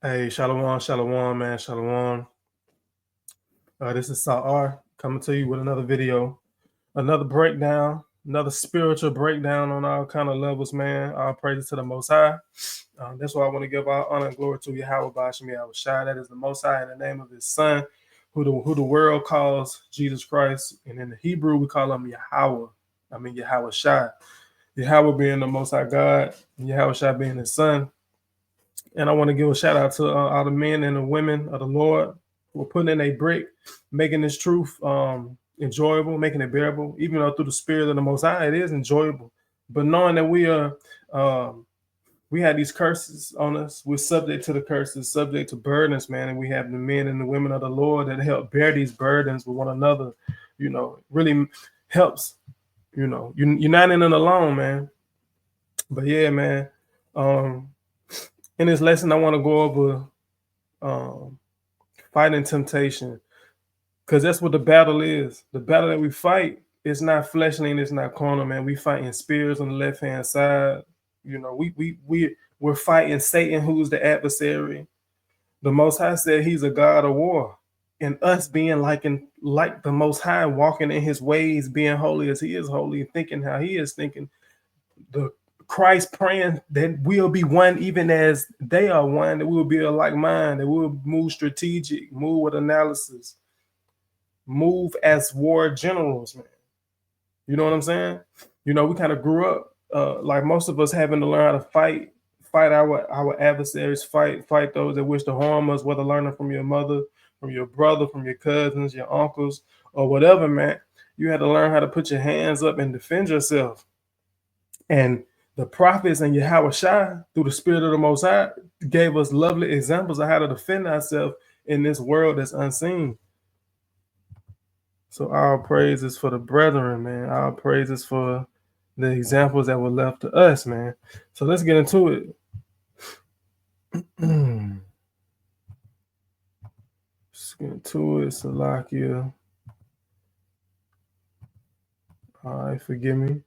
Hey, Shalom, Shalom, man, Shalom. This is Sa'ar coming to you with another video, another breakdown, another spiritual breakdown on all kind of levels, man. All praises to the Most High. That's why I want to give our honor and glory to Yahweh Bashim Yahweh Shai. That is the Most High in the name of His Son, who the world calls Jesus Christ, and in the Hebrew we call him Yahweh. Yahweh Shai. Yahweh being the Most High God, Yahweh Shai being His Son. And I want to give a shout out to all the men and the women of the Lord who are putting in a brick, making this truth enjoyable, making it bearable. Even though through the Spirit of the Most High, it is enjoyable. But knowing that we have these curses on us, we're subject to the curses, subject to burdens, man. And we have the men and the women of the Lord that help bear these burdens with one another. You know, really helps. You know, you're not in it alone, man. But yeah, man. In this lesson, I want to go over fighting temptation, because that's what the battle is. The battle that we fight is not fleshly and it's not carnal, man. We fighting spirits on the left hand side. You know, we're fighting Satan, who's the adversary. The Most High said He's a God of war, and us being like the Most High, walking in His ways, being holy as He is holy, thinking how He is thinking. The Christ praying that we'll be one even as they are one, that we'll be a like mind, that we'll move strategic, move with analysis, move as war generals, man. You know what I'm saying? You know, we kind of grew up like most of us having to learn how to fight our adversaries, fight those that wish to harm us, whether learning from your mother, from your brother, from your cousins, your uncles, or whatever, man. You had to learn how to put your hands up and defend yourself. And the prophets and Yahweh Shai, through the Spirit of the Most High, gave us lovely examples of how to defend ourselves in this world that's unseen. So our praises for the brethren, man. Our praises for the examples that were left to us, man. So let's get into it. Let's get into it, Salakia. All right, forgive me.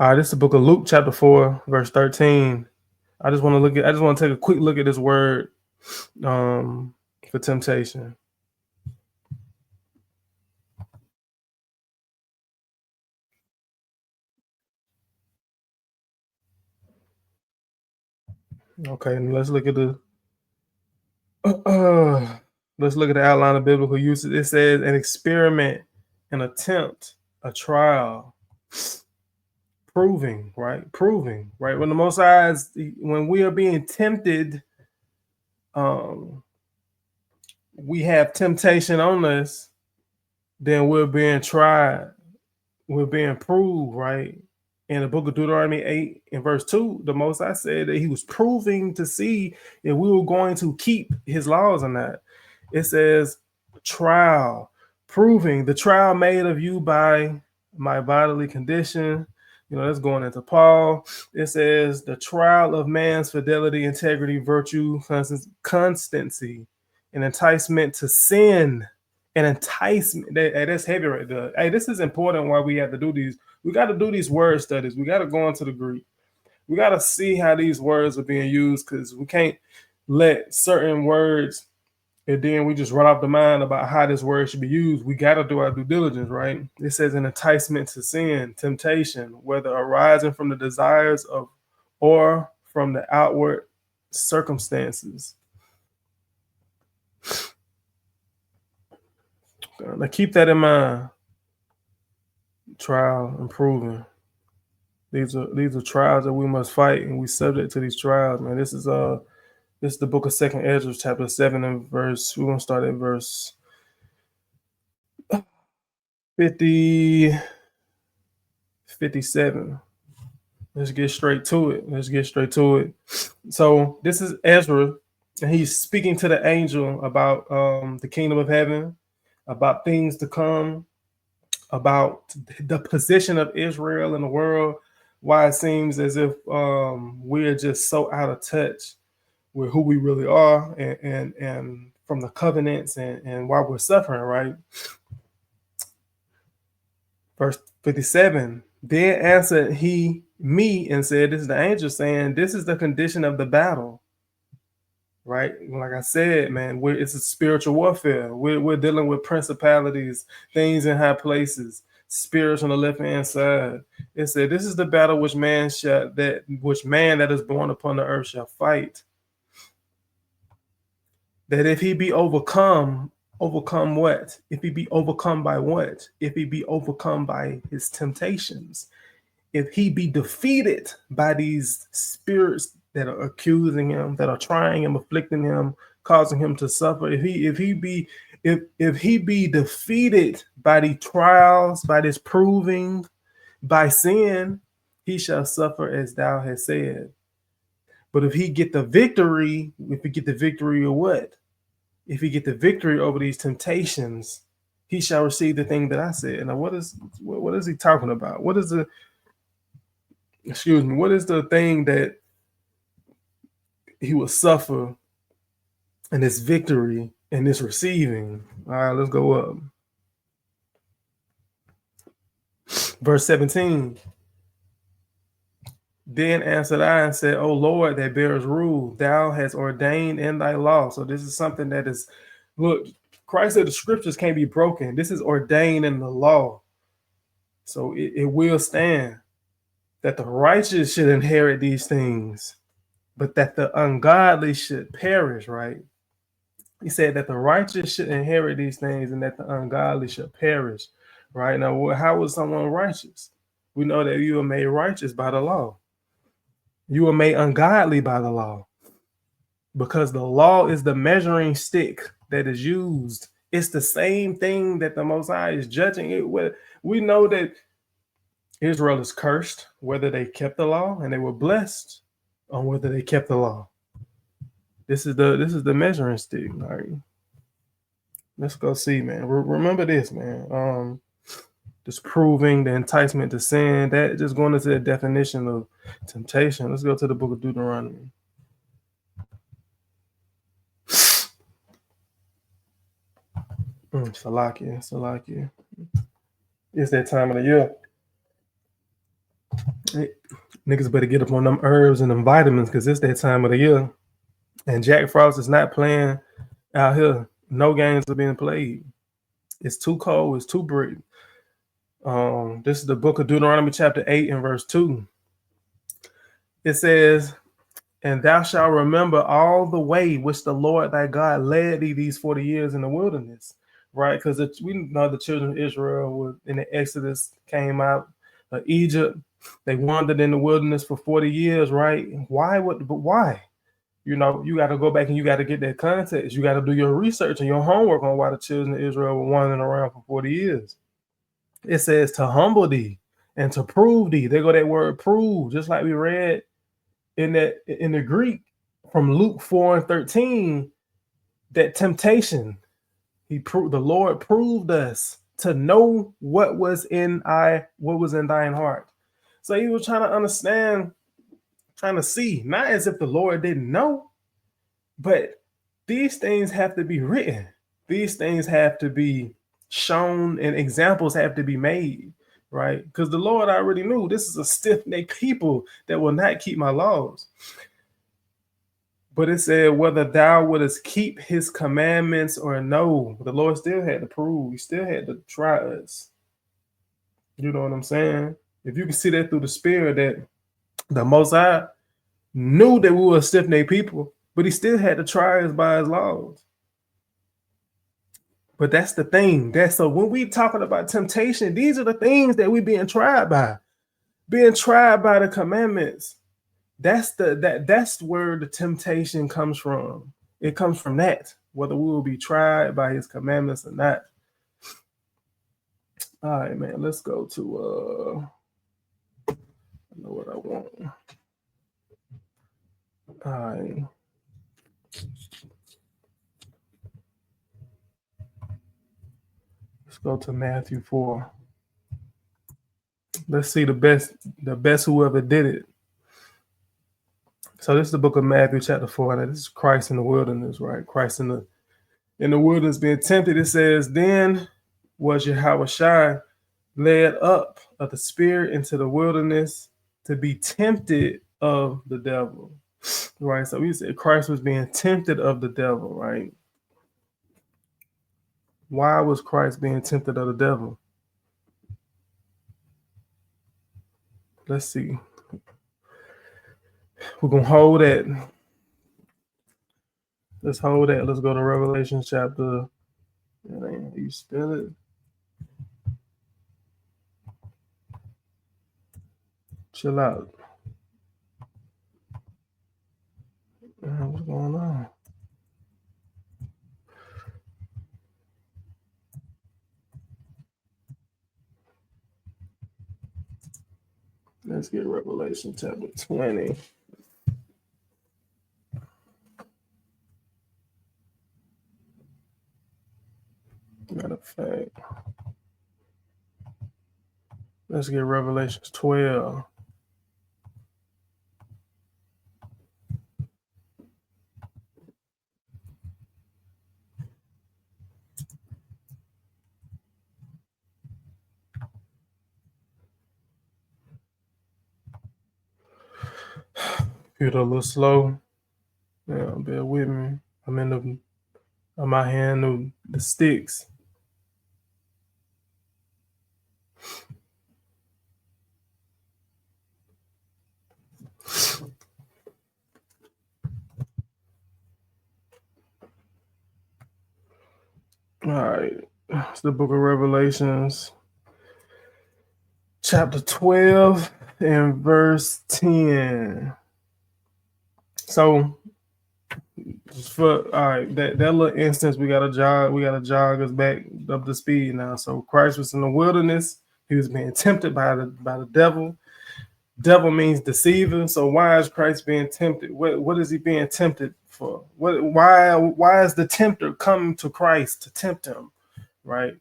All right, this is the book of Luke, chapter 4, verse 13. I just want to take a quick look at this word for temptation. Okay, and let's look at the outline of biblical usage. It says an experiment, an attempt, a trial, proving, right? When the Most High when we are being tempted, we have temptation on us, then we're being tried, we're being proved, right? In the book of Deuteronomy 8 and verse 2, the Most High said that He was proving to see if we were going to keep His laws or not. It says trial, proving the trial made of you by my bodily condition. You know, that's going into Paul. It says the trial of man's fidelity, integrity, virtue, constancy, an enticement to sin. An enticement. That's heavy right there. Hey, this is important why we have to do these. We got to do these word studies. We got to go into the Greek. We got to see how these words are being used, because we can't let certain words and then we just run off the mind about how this word should be used. We got to do our due diligence, right? It says an enticement to sin, temptation, whether arising from the desires of or from the outward circumstances. Now keep that in mind. Trial and proving. These are trials that we must fight, and we subject to these trials, man. This is the book of 2nd Ezra, chapter 7 and verse. We're gonna start at verse 57. Let's get straight to it. So this is Ezra, and he's speaking to the angel about the kingdom of heaven, about things to come, about the position of Israel in the world, why it seems as if we're just so out of touch with who we really are, and from the covenants, and why we're suffering, right? Verse 57, Then answered he me and said, this is the angel saying, this is the condition of the battle. Right? Like I said, man, it's a spiritual warfare. We're dealing with principalities, things in high places, spirits on the left-hand side. It said, this is the battle which man that is born upon the earth shall fight. That if he be overcome what? If he be overcome by what? If he be overcome by his temptations. If he be defeated by these spirits that are accusing him, that are trying him, afflicting him, causing him to suffer, if he be defeated by the trials, by this proving, by sin, he shall suffer as thou hast said. But if he get the victory, or what? If he get the victory over these temptations, he shall receive the thing that I said. Now, what is he talking about? What is the thing that he will suffer in this victory and this receiving? All right, let's go up. Verse 17. Then answered I and said, O Lord, that bears rule, thou hast ordained in thy law. So this is something that is, look, Christ said the scriptures can't be broken. This is ordained in the law. So it will stand that the righteous should inherit these things, but that the ungodly should perish, right? He said that the righteous should inherit these things and that the ungodly should perish, right? Now, how was someone righteous? We know that you are made righteous by the law. You are made ungodly by the law, because the law is the measuring stick that is used. It's the same thing that the Most High is judging it with. We know that Israel is cursed, whether they kept the law, and they were blessed on whether they kept the law. This is the measuring stick. All right. Let's go see, man. Remember this, man. Just proving the enticement to sin, that just going into the definition of temptation. Let's go to the book of Deuteronomy. Salakia. It's that time of the year. Niggas better get up on them herbs and them vitamins, because it's that time of the year. And Jack Frost is not playing out here. No games are being played. It's too cold. It's too bright. This is the book of Deuteronomy chapter 8 and verse 2. It says, and thou shalt remember all the way which the Lord thy God led thee these 40 years in the wilderness, right? Because we know the children of Israel were in the Exodus, came out of Egypt. They wandered in the wilderness for 40 years, right? Why? You know, you got to go back and you got to get that context. You got to do your research and your homework on why the children of Israel were wandering around for 40 years. It says to humble thee and to prove thee. There go that word prove, just like we read in the Greek from Luke 4:13, that temptation, the Lord proved us to know what was in thine heart. So he was trying to understand, trying to see, not as if the Lord didn't know, but these things have to be written. These things have to be shown and examples have to be made, right? Because the Lord already knew this is a stiff-necked people that will not keep my laws. But it said, whether thou wouldest keep his commandments or no, the Lord still had to prove. He still had to try us. You know what I'm saying? If you can see that through the spirit, that the Most High knew that we were a stiff-necked people, but he still had to try us by his laws. But that's the thing. So when we talking about temptation, these are the things that we being tried by. Being tried by the commandments. That's where the temptation comes from. It comes from that, whether we will be tried by his commandments or not. All right, man. Let's go to I know what I want. All right. Let's go to Matthew 4. Let's see the best whoever did it. So this is the book of Matthew chapter 4. And this is Christ in the wilderness, right? Christ in the wilderness being tempted. It says, then was Yahushua led up of the spirit into the wilderness to be tempted of the devil. Right. So we said Christ was being tempted of the devil, right? Why was Christ being tempted of the devil? Let's see. We're gonna hold that. Let's hold that. Let's go to Revelation chapter. You spell it. Chill out. What's going on? Let's get Revelation chapter 20. Matter of fact, let's get Revelation 12. Computer a little slow. Yeah, bear with me. I'm in the on my hand the sticks. All right. It's the book of Revelations, chapter 12 and verse 10. So all right, that little instance, we gotta jog us back up to speed now. So Christ was in the wilderness, he was being tempted by the devil. Devil means deceiver. So why is Christ being tempted? What is he being tempted for? Why is the tempter coming to Christ to tempt him? Right.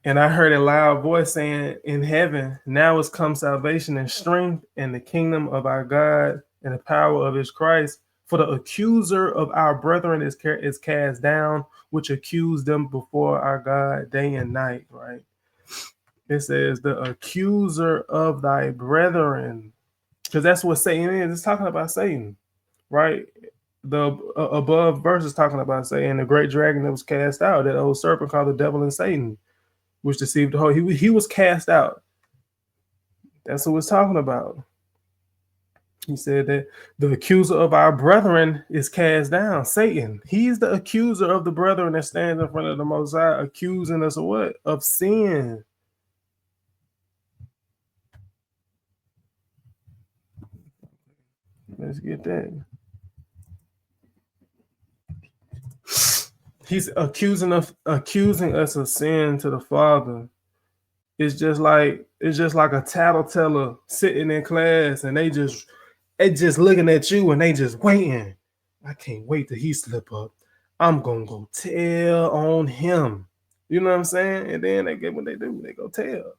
And I heard a loud voice saying in heaven, now has come salvation and strength and the kingdom of our God and the power of his Christ. For the accuser of our brethren is cast down, which accused them before our God day and night, right? It says the accuser of thy brethren, because that's what Satan is. It's talking about Satan, right? The above verse is talking about Satan, the great dragon that was cast out, that old serpent called the devil and Satan, which deceived the whole. He was cast out. That's what it's talking about. He said that the accuser of our brethren is cast down. Satan. He's the accuser of the brethren that stands in front of the Most High, accusing us of what? Of sin. Let's get that. He's accusing us of sin to the Father. It's just like a tattleteller sitting in class and they just looking at you and they just waiting. I can't wait till he slip up. I'm gonna go tell on him. You know what I'm saying? And then they get what they do. They go tell.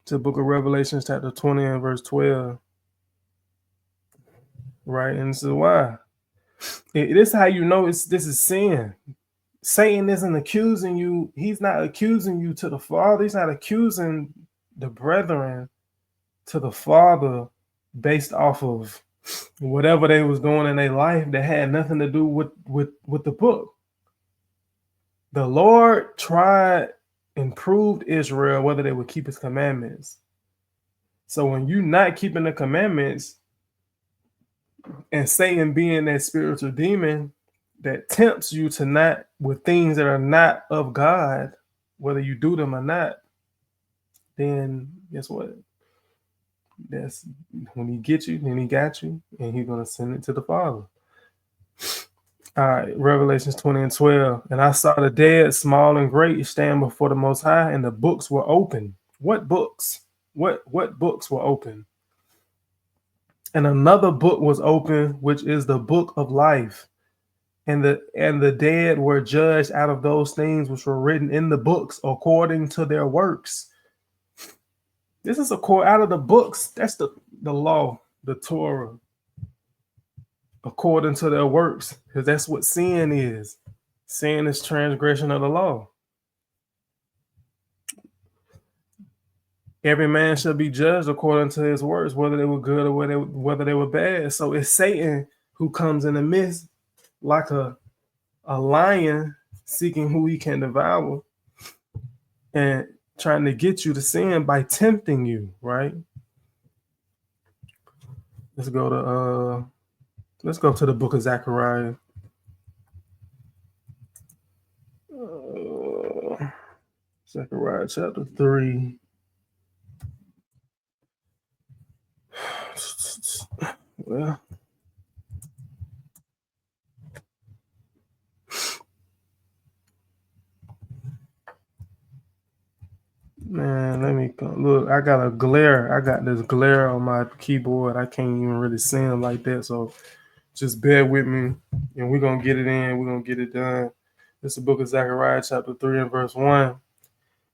To the book of Revelation, chapter 20 and verse 12. Right? And this is why. This is how you know this is sin. Satan isn't accusing you. He's not accusing you to the Father. He's not accusing the brethren to the Father based off of whatever they was doing in their life that had nothing to do with the book. The Lord tried and proved Israel whether they would keep his commandments. So when you're not keeping the commandments, and Satan being that spiritual demon that tempts you to not with things that are not of God, whether you do them or not, then guess what? That's when he gets you, then he got you, and he's gonna send it to the Father. All right, Revelations 20 and 12. And I saw the dead, small and great, stand before the Most High, and the books were open. What books? What books were open? And another book was open, which is the book of life. And the dead were judged out of those things which were written in the books according to their works. This is out of the books. That's the law, the Torah, according to their works, because that's what sin is. Sin is transgression of the law. Every man shall be judged according to his works, whether they were good or whether they were bad. So it's Satan who comes in the midst like a lion seeking who he can devour and trying to get you to sin by tempting you, right? Let's go to the book of Zechariah. Zechariah chapter 3. Well, man, let me look. I got this glare on my keyboard. I can't even really see them like that. So just bear with me, and we're gonna get it in. We're gonna get it done. This is the book of Zechariah, chapter 3 and verse 1.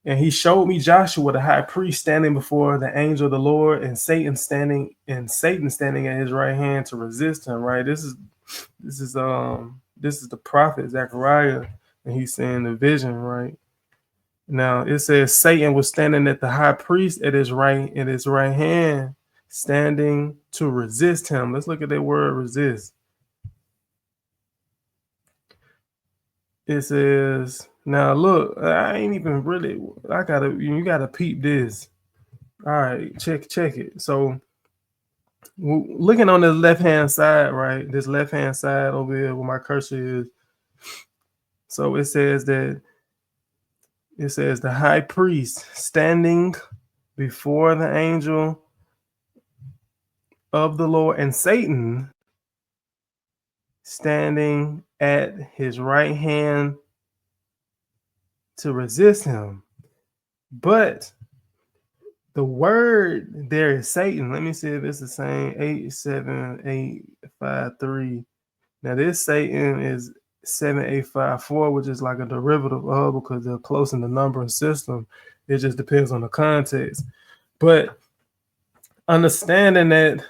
And he showed me Joshua, the high priest, standing before the angel of the Lord, and Satan standing at his right hand to resist him. Right. This is the prophet Zechariah, and he's saying the vision, right? Now it says Satan was standing at the high priest at his right hand, standing to resist him. Let's look at that word resist. It says, now look, I ain't even really, you gotta peep this. All right, check it. So looking on the left hand side, right? This left hand side over here where my cursor is. So it says the high priest standing before the angel of the Lord, and Satan standing at his right hand to resist him. But the word there is Satan. Let me see if it's the same. 87853. Now this Satan is 7854, which is like a derivative of, because they're close in the numbering system. It just depends on the context. But understanding that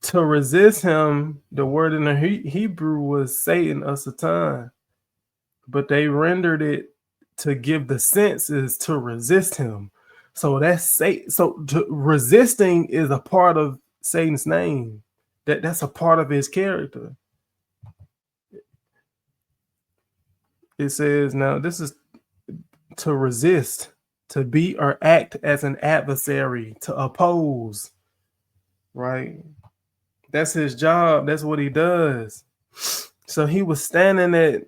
to resist him, the word in the Hebrew was Satan or Satan, but they rendered it to give the sense is to resist him. So resisting is a part of Satan's name. That's a part of his character. It says, now this is to resist, to be or act as an adversary, to oppose, right? That's his job. That's what he does. So he was standing at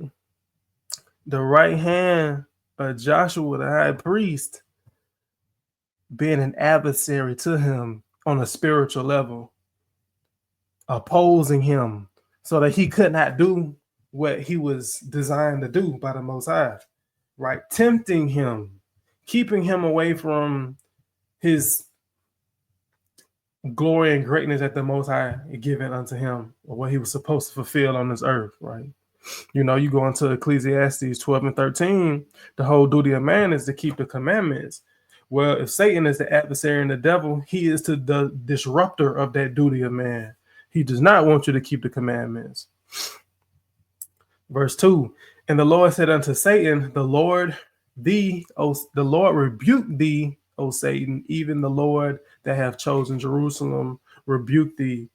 the right hand of Joshua, the high priest, being an adversary to him on a spiritual level, opposing him so that he could not do what he was designed to do by the Most High, right? Tempting him, keeping him away from his glory and greatness that the Most High given unto him, or what he was supposed to fulfill on this earth, right? You know, you go into Ecclesiastes 12 and 13, the whole duty of man is to keep the commandments. Well, if Satan is the adversary and the devil, he is the disruptor of that duty of man. He does not want you to keep the commandments. Verse 2, and the Lord said unto Satan, the Lord rebuke thee, O Satan, even the Lord that have chosen Jerusalem rebuke thee.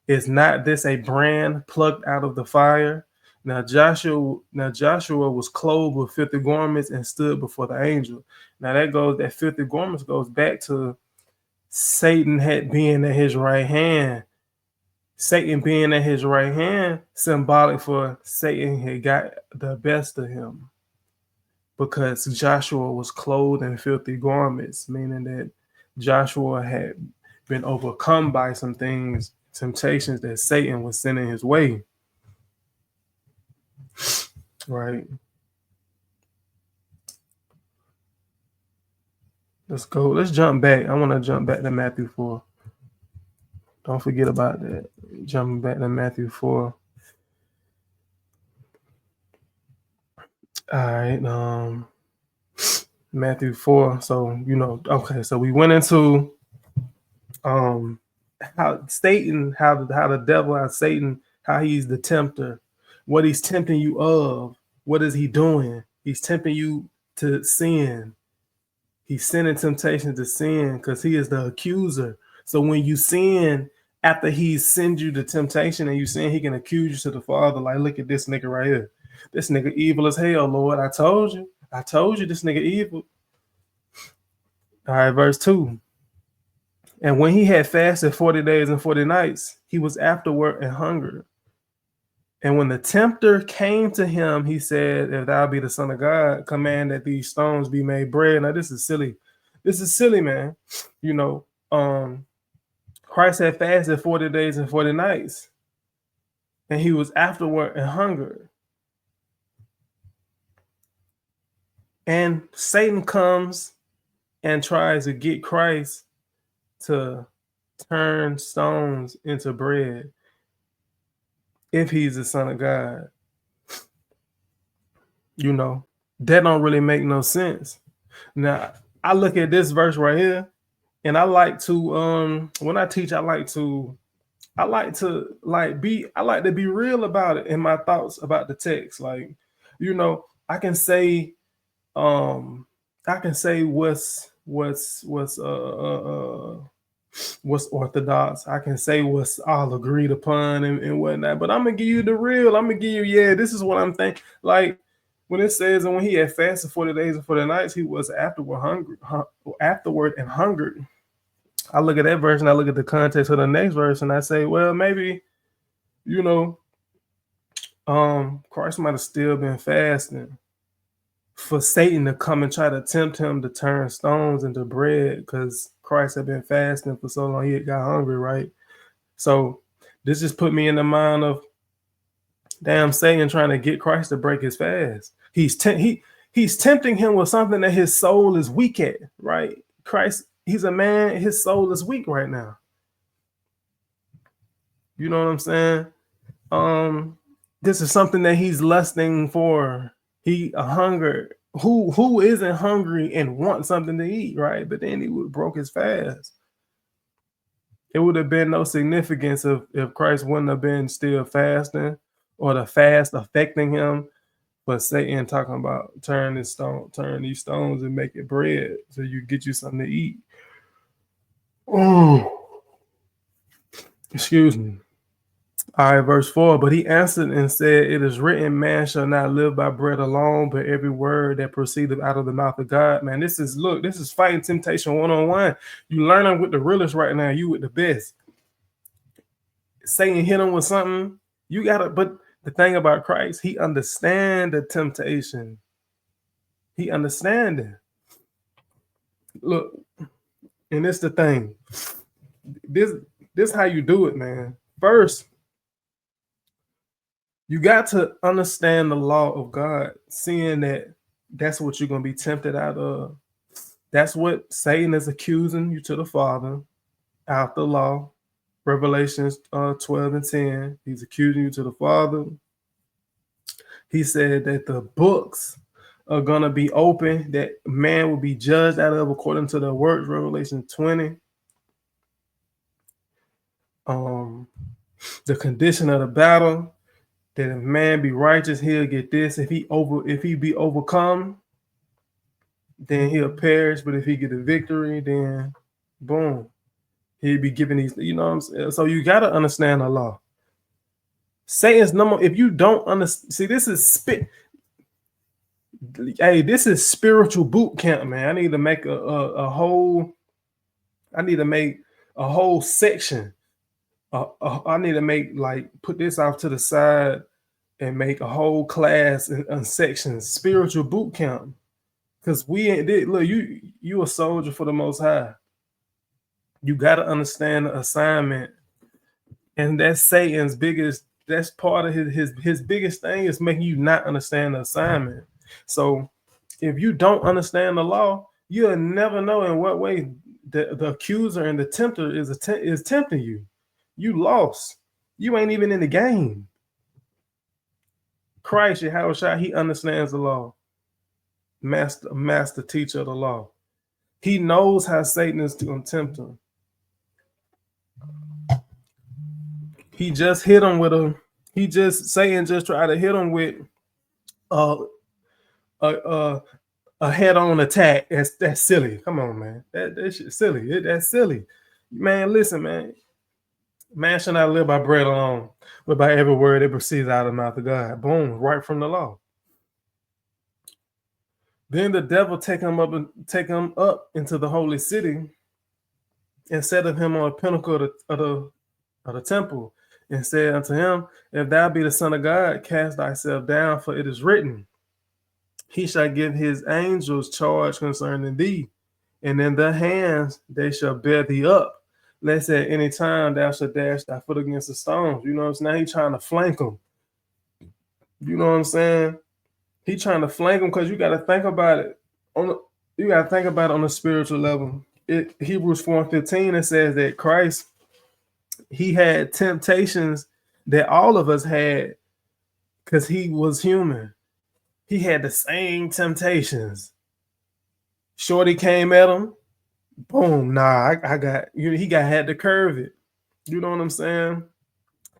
Is not this a brand plucked out of the fire? Now Joshua was clothed with filthy garments and stood before the angel. Now that filthy garments goes back to Satan had been at his right hand. Satan being at his right hand, symbolic for Satan had got the best of him, because Joshua was clothed in filthy garments, meaning that Joshua had been overcome by some things, temptations that Satan was sending his way. Right. Let's go. Let's jump back. I want to jump back to Matthew 4. Don't forget about that. Jumping back to Matthew 4. All right. Matthew 4. So, okay. So we went into how Satan, how he's the tempter, what he's tempting you of. What is he doing? He's tempting you to sin. He's sending temptation to sin because he is the accuser. So when you sin, after he sends you the temptation and you sin, he can accuse you to the Father. Like, look at this nigga right here. This nigga evil as hell, Lord. I told you. I told you this nigga evil. All right, verse 2. And when he had fasted 40 days and 40 nights, he was afterward and hungered. And when the tempter came to him, he said, if thou be the Son of God, command that these stones be made bread. Now, this is silly. This is silly, man. You know, Christ had fasted 40 days and 40 nights, and he was afterward and hungered. And Satan comes and tries to get Christ to turn stones into bread if he's the Son of God. You know, that don't really make no sense. Now, I look at this verse right here, and I like to when I teach, I like to be real about it in my thoughts about the text. Like, you know, I can say what's orthodox. I can say what's all agreed upon and whatnot. But I'm gonna give you the real. I'm gonna give you, yeah, this is what I'm thinking. Like when it says, and when he had fasted 40 days and 40 nights, he was afterward and hungered. I look at that verse and I look at the context of the next verse and I say, well, maybe, you know, Christ might have still been fasting for Satan to come and try to tempt him to turn stones into bread, because Christ had been fasting for so long he had got hungry, right? So this just put me in the mind of, damn, Satan trying to get Christ to break his fast. He's tempting him with something that his soul is weak at, right? Christ, he's a man, his soul is weak right now. You know what I'm saying? This is something that he's lusting for. He a hunger. Who isn't hungry and wants something to eat, right? But then he would broke his fast. It would have been no significance if Christ wouldn't have been still fasting, or the fast affecting him. But Satan talking about turn these stones and make it bread so you get you something to eat. Oh, excuse me. All right, verse 4. But he answered and said, it is written, man shall not live by bread alone, but every word that proceedeth out of the mouth of God. Man, this is fighting temptation one-on-one. You learning with the realest right now. You with the best. Satan hit him with something. You gotta, but the thing about Christ, he understand the temptation. He understand it. Look, and it's the thing. This how you do it, man. First, you got to understand the law of God, seeing that that's what you're going to be tempted out of. That's what Satan is accusing you to the Father out the law. Revelations 12 and 10. He's accusing you to the Father. He said that the books are going to be open, that man will be judged out of according to the works. Revelation 20. The condition of the battle, that if man be righteous, he'll get this. If he be overcome, then he'll perish. But if he get a victory, then boom, he'll be given these. You know what I'm saying? So you got to understand the law. Satan's number. If you don't understand, see, this is this is spiritual boot camp, man. I need to make a whole. I need to make a whole section. I need to make, like, put this off to the side and make a whole class and section, spiritual boot camp. Because we ain't did. Look, you a soldier for the Most High. You got to understand the assignment, and that's Satan's biggest. That's part of his biggest thing, is making you not understand the assignment. So if you don't understand the law, you'll never know in what way the accuser and the tempter is tempting you. You lost. You ain't even in the game. Christ, Yahushua, he understands the law. Master teacher of the law. He knows how Satan is going to tempt him. He just hit him with Satan just tried to hit him with a a head-on attack. That's silly. Come on, man. That shit's silly. That's silly. Man, listen, man. Man shall not live by bread alone, but by every word that proceeds out of the mouth of God. Boom, right from the law. Then the devil take him up into the holy city and set him on a pinnacle of the temple, and said unto him, If thou be the Son of God, cast thyself down, for it is written, He shall give his angels charge concerning thee, and in their hands they shall bear thee up, lest at any time thou shalt dash thy foot against the stones. You know what I'm saying? Now he's trying to flank him. You know what I'm saying? He trying to flank him because you got to think about it on the spiritual level. Hebrews 4:15, it says that Christ, he had temptations that all of us had because he was human. He had the same temptations. Shorty came at him. Boom. Nah, I got you. He had to curve it. You know what I'm saying?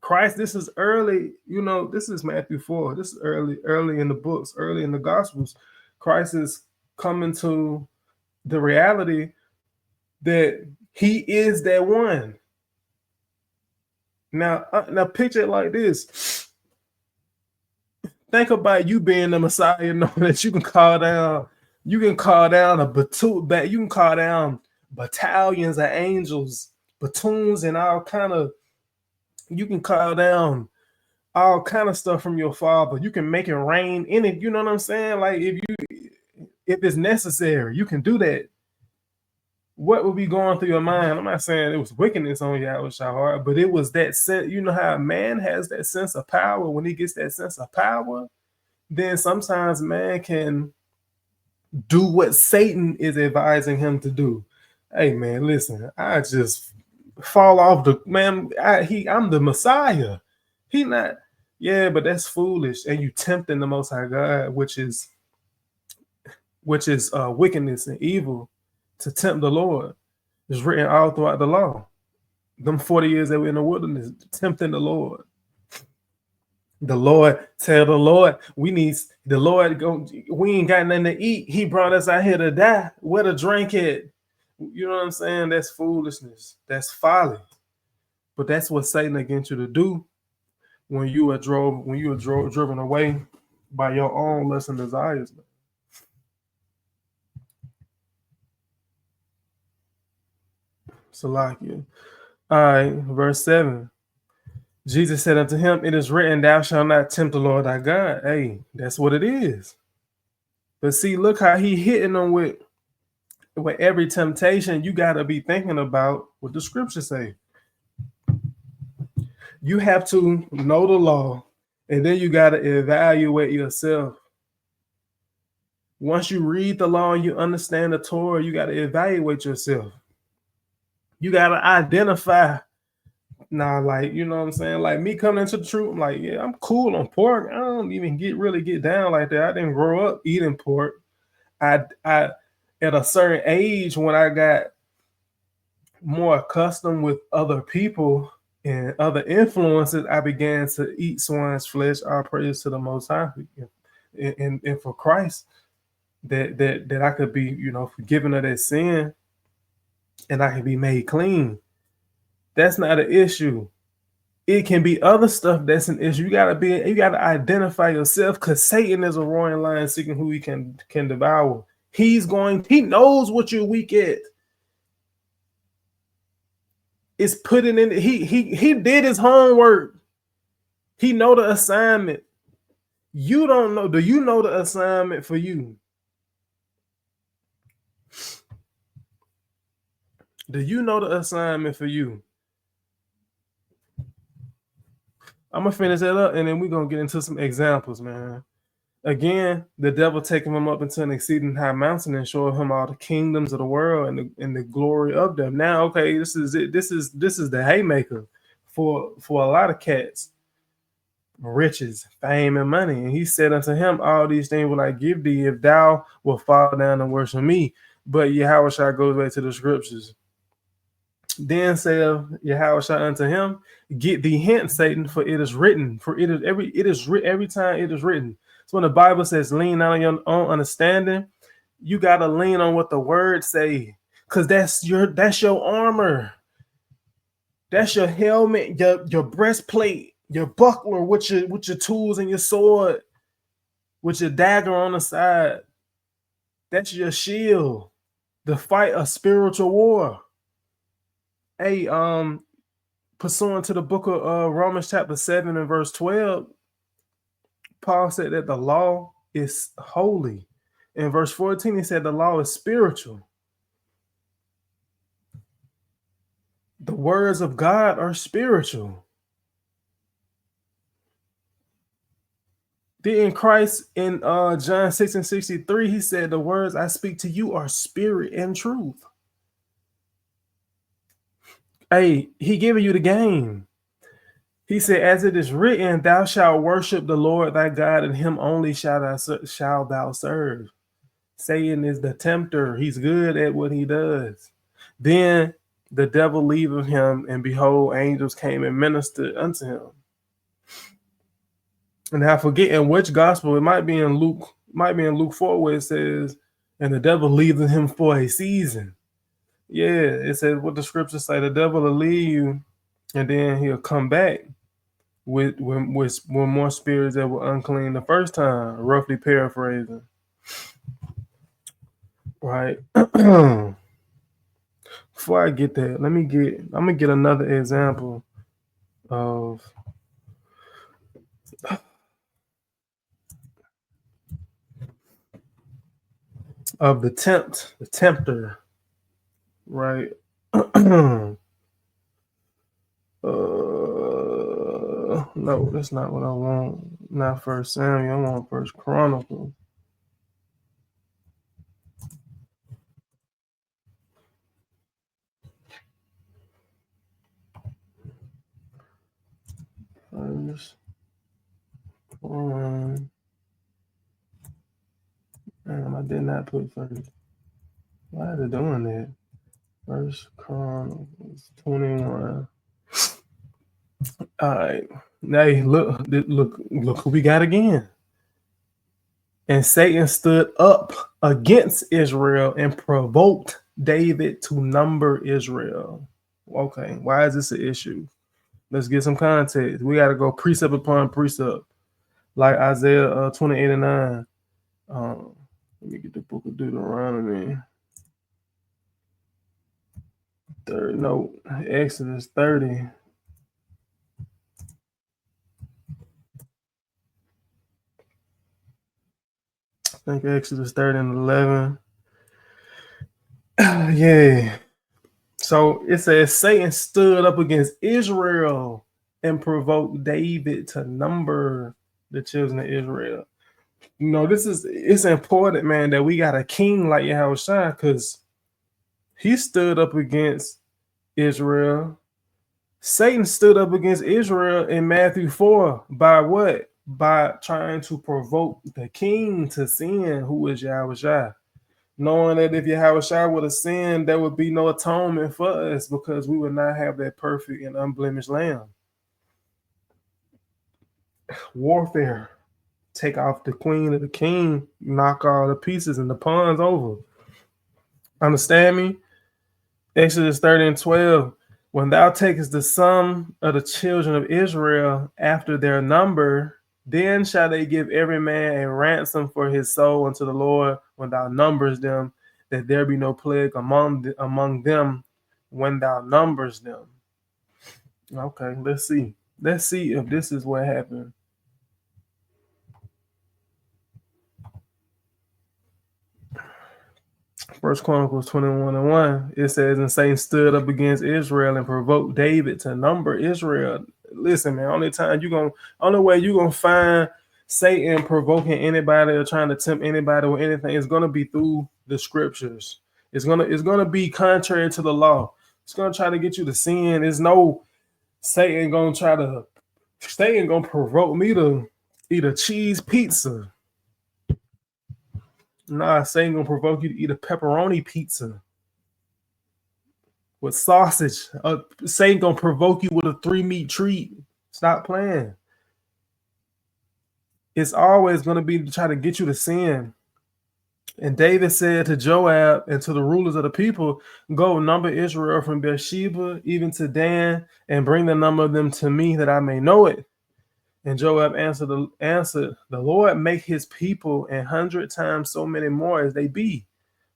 Christ, this is early. You know, this is Matthew 4. This is early in the books, early in the Gospels. Christ is coming to the reality that he is that one. Now picture it like this. Think about you being the Messiah, knowing that you can call down battalions of angels, platoons, and all kind of. You can call down all kind of stuff from your Father. You can make it rain in it. You know what I'm saying? Like if it's necessary, you can do that. What would be going through your mind? I'm not saying it was wickedness on Yahweh's heart, but it was that sense. You know how a man has that sense of power. When he gets that sense of power, then sometimes man can do what Satan is advising him to do. Hey man, listen, I just fall off the man. I'm the Messiah. He not, yeah, but that's foolish. And you tempting the Most High God, which is wickedness and evil, to tempt the Lord. It's written all throughout the law. Them 40 years that we're in the wilderness, tempting the Lord. The Lord, tell the Lord, we ain't got nothing to eat. He brought us out here to die. Where to drink it? You know what I'm saying? That's foolishness. That's folly. But that's what Satan against you to do when you are driven away by your own lust and desires. Salakia. All right, verse 7. Jesus said unto him, It is written, Thou shalt not tempt the Lord thy God. Hey, that's what it is. But see, look how he hitting them with every temptation. You got to be thinking about what the scriptures say. You have to know the law, and then you got to evaluate yourself. Once you read the law and you understand the Torah, you got to evaluate yourself. You got to identify. Nah, like, you know what I'm saying? Like me coming into the truth, I'm like, yeah, I'm cool on pork. I don't even really get down like that. I didn't grow up eating pork. I at a certain age, when I got more accustomed with other people and other influences, I began to eat swine's flesh. All praise to the Most High, and for Christ, that I could be, forgiven of that sin, and I can be made clean. That's not an issue. It can be other stuff that's an issue. You gotta identify yourself, because Satan is a roaring lion seeking who he can devour. He knows what you're weak at. It's putting in. He did his homework. He know the assignment. You don't know. Do you know the assignment for you? Do you know the assignment for you? I'm gonna finish that up, and then we're gonna get into some examples, man. Again, the devil taking him up into an exceeding high mountain and showing him all the kingdoms of the world and the glory of them. Now, okay, this is it. This is the haymaker for a lot of cats. Riches, fame, and money. And he said unto him, All these things will I give thee if thou wilt fall down and worship me. But Yahushua goes back to the scriptures. Then said Yahushua unto him, Get thee hence, Satan, for it is written. For it is every time it is written. So when the Bible says, lean not on your own understanding, You gotta lean on what the word say, because that's your armor. That's your helmet, your breastplate, your buckler with your tools and your sword, with your dagger on the side. That's your shield to fight a spiritual war. Hey, pursuant to the book of Romans chapter 7 and verse 12, Paul said that the law is holy. In verse 14, he said the law is spiritual. The words of God are spiritual. Then in Christ, in John 6 and 63, he said, the words I speak to you are spirit and truth. Hey, he giving you the game. He said, as it is written, thou shalt worship the Lord thy God, and him only shalt thou serve. Satan is the tempter. He's good at what he does. Then the devil leaveth him, and behold, angels came and ministered unto him. And I forget in which gospel, it might be in Luke 4, where it says, and the devil leaveth him for a season. Yeah, it says what the scriptures say, the devil will leave you, and then he'll come back with more spirits that were unclean the first time, roughly paraphrasing. Right. Before I get that, I'm gonna get another example of the tempter, right? No, that's not what I want. Not First Samuel. I want First Chronicles. First one. Damn, I did not put first. Why is it doing that? First Chronicles 21. All right. Now look who we got again. And Satan stood up against Israel and provoked David to number Israel. Okay, why is this an issue? Let's get some context. We got to go precept upon precept, like Isaiah 28 and 9. Let me get the book of Deuteronomy. Exodus 30. I think Exodus 30 and 11. Yeah. So it says Satan stood up against Israel and provoked David to number the children of Israel. You know, it's important, man, that we got a king like Yahushua, because he stood up against Israel. Satan stood up against Israel in Matthew 4 by what? By trying to provoke the king to sin, who is Yahushua. Knowing that if Yahushua would have sinned, there would be no atonement for us, because we would not have that perfect and unblemished lamb. Warfare. Take off the queen or the king, knock all the pieces and the pawns over. Understand me? Exodus 30 and 12. When thou takest the sum of the children of Israel after their number, then shall they give every man a ransom for his soul unto the Lord when thou numbers them, that there be no plague among them when thou numbers them. Okay, let's see. Let's see if this is what happened. First Chronicles 21 and 1. It says, and Satan stood up against Israel and provoked David to number Israel. Listen, man, only way you're gonna find Satan provoking anybody or trying to tempt anybody with anything is gonna be through the scriptures. It's gonna be contrary to the law. It's gonna try to get you to sin. There's no Satan gonna provoke me to eat a cheese pizza. Nah, Satan gonna provoke you to eat a pepperoni pizza with sausage. Satan gonna provoke you with a 3-meat treat. Stop playing. It's always gonna be to try to get you to sin. And David said to Joab and to the rulers of the people, "Go number Israel from Beersheba even to Dan, and bring the number of them to me, that I may know it." And Joab answered, "The Lord make his people 100 times so many more as they be.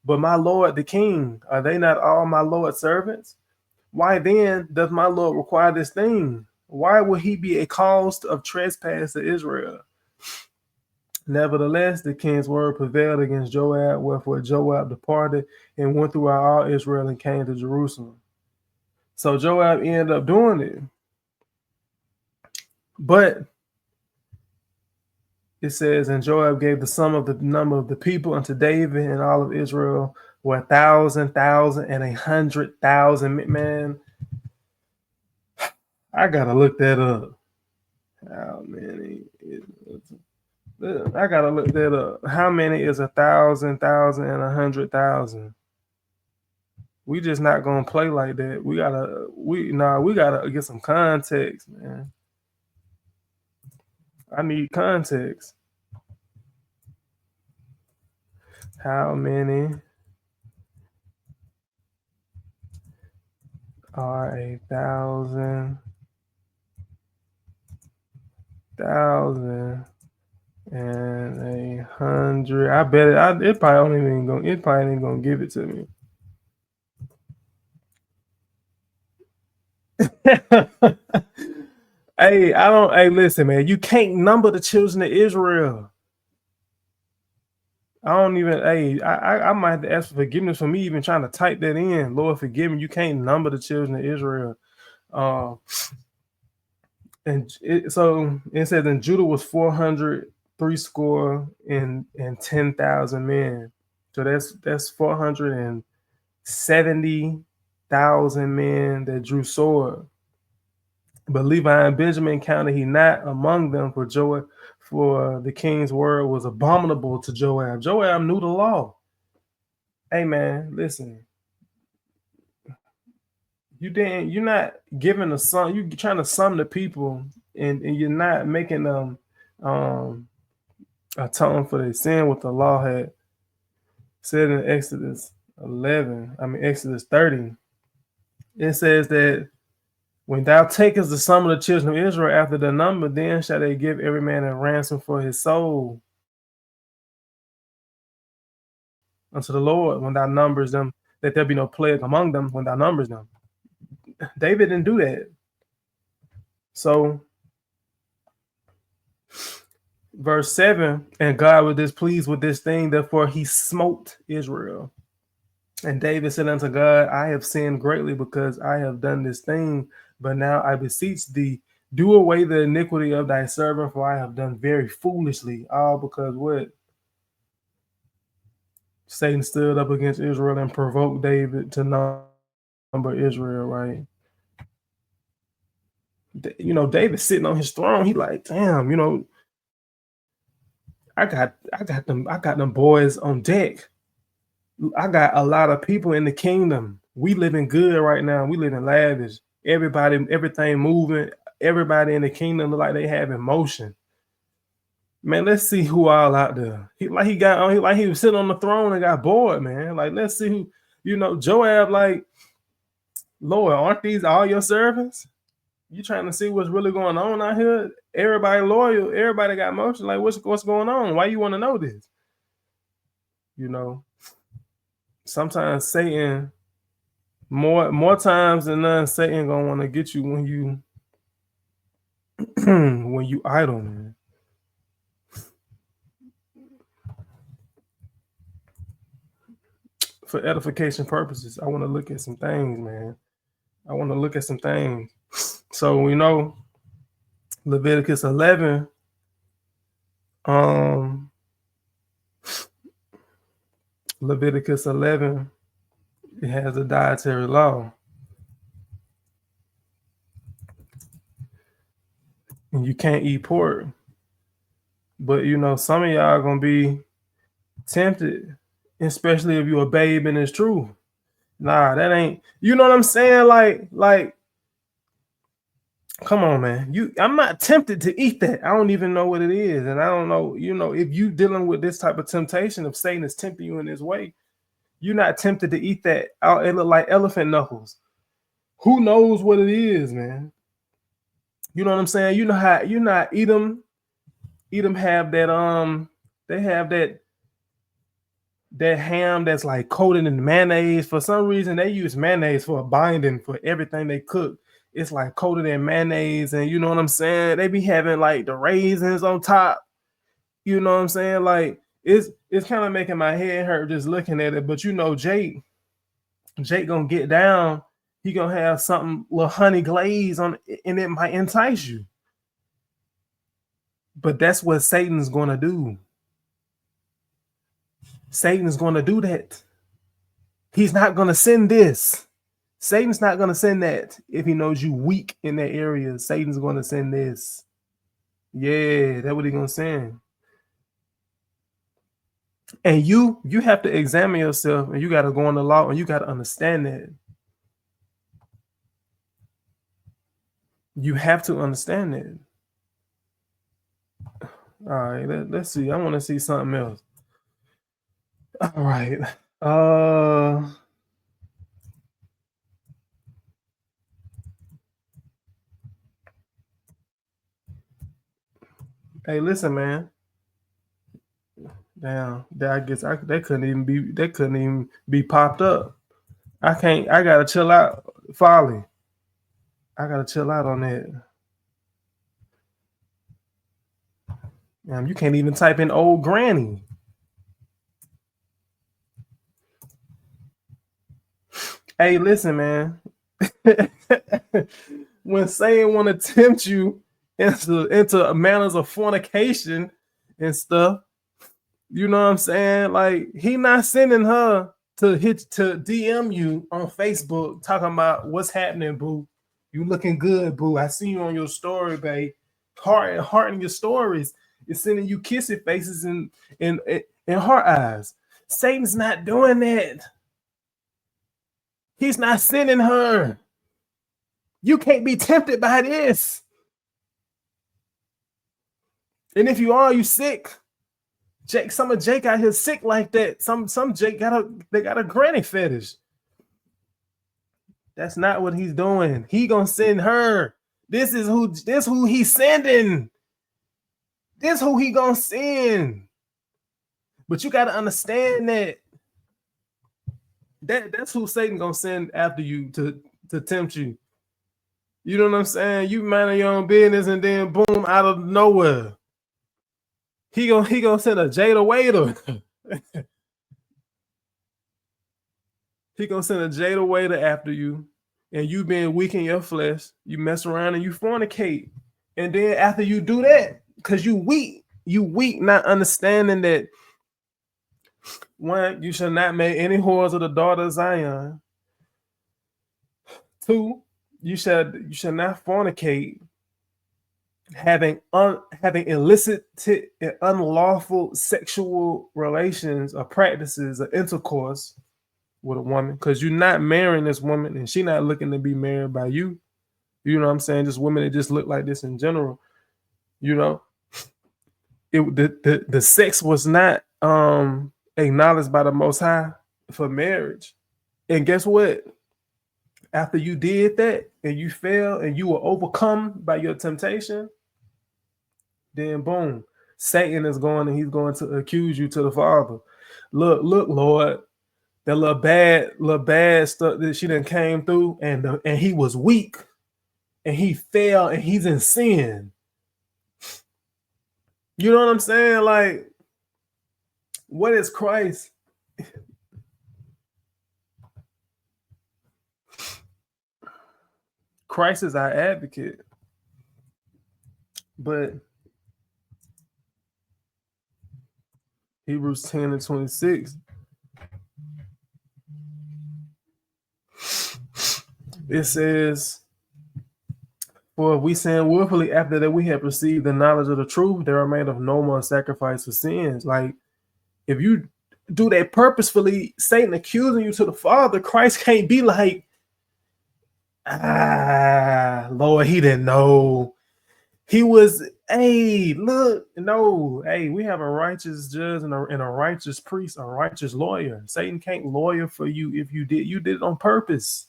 But my lord the king, are they not all my lord's servants? Why then doth my lord require this thing? Why will he be a cause of trespass to Israel?" Nevertheless, the king's word prevailed against Joab, wherefore Joab departed and went throughout all Israel and came to Jerusalem. So Joab ended up doing it. But it says, and Joab gave the sum of the number of the people unto David, and all of Israel were 1,000, 100,000. Man, I gotta look that up. How many? I gotta look that up. How many is 1,000, 100,000? We just not gonna play like that. We gotta get some context, man. I need context. How many are 1,000, and 100? I bet it probably ain't gonna give it to me. Hey, listen, man, you can't number the children of Israel. I might have to ask for forgiveness for me even trying to type that in. Lord, forgive me. You can't number the children of Israel. So it says, and Judah was 403 score and 10,000 men. So that's 470,000 men that drew sword. But Levi and Benjamin counted he not among them, for the king's word was abominable to Joab. Joab knew the law. Hey man, listen. You're not giving a sum, you're trying to sum the people, and you're not making them atone for their sin, what the law had said in Exodus 30. It says that when thou takest the sum of the children of Israel after the number, then shall they give every man a ransom for his soul unto the Lord when thou numbers them, that there be no plague among them when thou numbers them. David didn't do that. So verse 7, and God was displeased with this thing, therefore he smote Israel. And David said unto God, I have sinned greatly because I have done this thing, but now I beseech thee, do away the iniquity of thy servant, for I have done very foolishly. All because what? Satan stood up against Israel and provoked David to number Israel, right? David sitting on his throne, he like, damn, I got them boys on deck. I got a lot of people in the kingdom. We living good right now. We living lavish. Everything moving. Everybody in the kingdom look like they have emotion. Man, let's see who all out there. He was sitting on the throne and got bored, man. Like, let's see who, Joab, like, Lord, aren't these all your servants? You trying to see what's really going on out here? Everybody loyal. Everybody got emotion. Like, what's going on? Why you want to know this? Sometimes Satan, more times than none, Satan gonna want to get you when you when you idle, man. For edification purposes, I want to look at some things, man. I want to look at some things. So we know Leviticus 11. Leviticus 11, it has a dietary law. And you can't eat pork. But some of y'all gonna be tempted, especially if you're a babe and it's true. Nah, that ain't, you know what I'm saying? Like Come on, man. I'm not tempted to eat that. I don't even know what it is. And I don't know, if you dealing with this type of temptation, if Satan is tempting you in this way, you're not tempted to eat that. It look like elephant knuckles. Who knows what it is, man? You know what I'm saying? You know how Edom have that they have that ham that's like coated in mayonnaise. For some reason, they use mayonnaise for a binding for everything they cook. It's like coated in mayonnaise, and you know what I'm saying? They be having like the raisins on top. You know what I'm saying? Like it's kind of making my head hurt just looking at it. But Jake gonna get down. He gonna have something little honey glaze on it, and it might entice you. But that's what Satan's gonna do. Satan is gonna do that. He's not gonna send this. Satan's not gonna send that if he knows you weak in that area. Satan's gonna send this. Yeah, that's what he's gonna send. And you have to examine yourself, and you got to go on the law, and you got to understand that. You have to understand that. All right, let's see. I want to see something else. All right. Hey, listen, man. Damn, I guess they couldn't even be popped up. I gotta chill out, Folly. I gotta chill out on that. You can't even type in old granny. Hey, listen, man. When Satan want to tempt you into manners of fornication and stuff, you know what I'm saying? Like, he not sending her to DM you on Facebook talking about what's happening, boo. You looking good, boo. I see you on your story, babe. Heart in your stories. It's sending you kissy faces and heart eyes. Satan's not doing that. He's not sending her. You can't be tempted by this. And if you are, you sick. Some of Jake out here sick like that. Some Jake got a granny fetish. That's not what he's doing. He gonna send her. This who he's sending. This who he gonna send. But you gotta understand that's who Satan gonna send after you to tempt you. You know what I'm saying? You mind your own business, and then boom, out of nowhere, he gonna send a Jada Waiter. He gonna send a Jada Waiter after you, and you being weak in your flesh, you mess around and you fornicate, and then after you do that, because you weak, not understanding that. One, you shall not make any whores of the daughter of Zion. Two, you shall not fornicate, having illicit and unlawful sexual relations or practices or intercourse with a woman, because you're not marrying this woman and she's not looking to be married by you. You know what I'm saying? Just women that just look like this in general. You know, the sex was not acknowledged by the Most High for marriage. And guess what? After you did that and you failed and you were overcome by your temptation, then boom, Satan is going and he's going to accuse you to the Father. Look, Lord, that little bad stuff that she done came through, and he was weak and he fell and he's in sin. You know what I'm saying? Like, what is Christ? Christ is our advocate. But Hebrews 10 and 26. It says, for if we sin willfully after that we have received the knowledge of the truth, there remain of no more sacrifice for sins. Like, if you do that purposefully, Satan accusing you to the Father, Christ can't be like, Lord, he didn't know. He was, hey, look, no, hey, we have a righteous judge and a righteous priest, a righteous lawyer. Satan can't lawyer for you if you did it on purpose.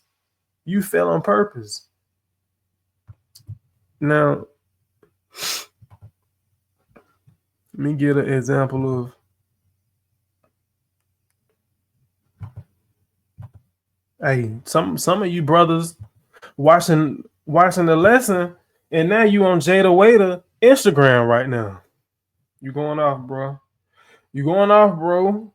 You fell on purpose. Now, let me get an example of, hey, some of you brothers watching the lesson, and now you on Jada Waiter Instagram right now. You going off, bro. You going off, bro.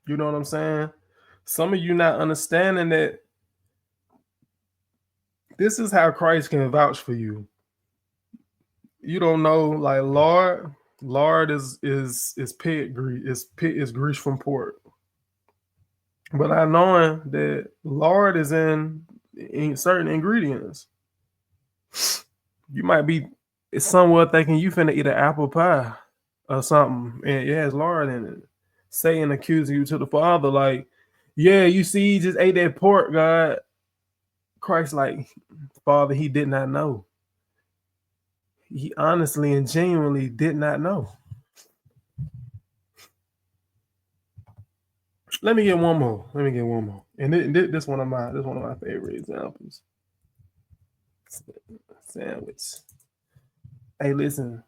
You know what I'm saying? Some of you not understanding that this is how Christ can vouch for you. You don't know, like lard is pig grease, is grease from pork. But I knowing that lard is in certain ingredients. You might be somewhat thinking you finna eat an apple pie or something, and it has lard in it. Satan accusing you to the Father, like, yeah, you see, he just ate that pork, God. Christ, like, Father, he did not know. He honestly and genuinely did not know. Let me get one more. And this one of my favorite examples. Sandwich. Hey, listen.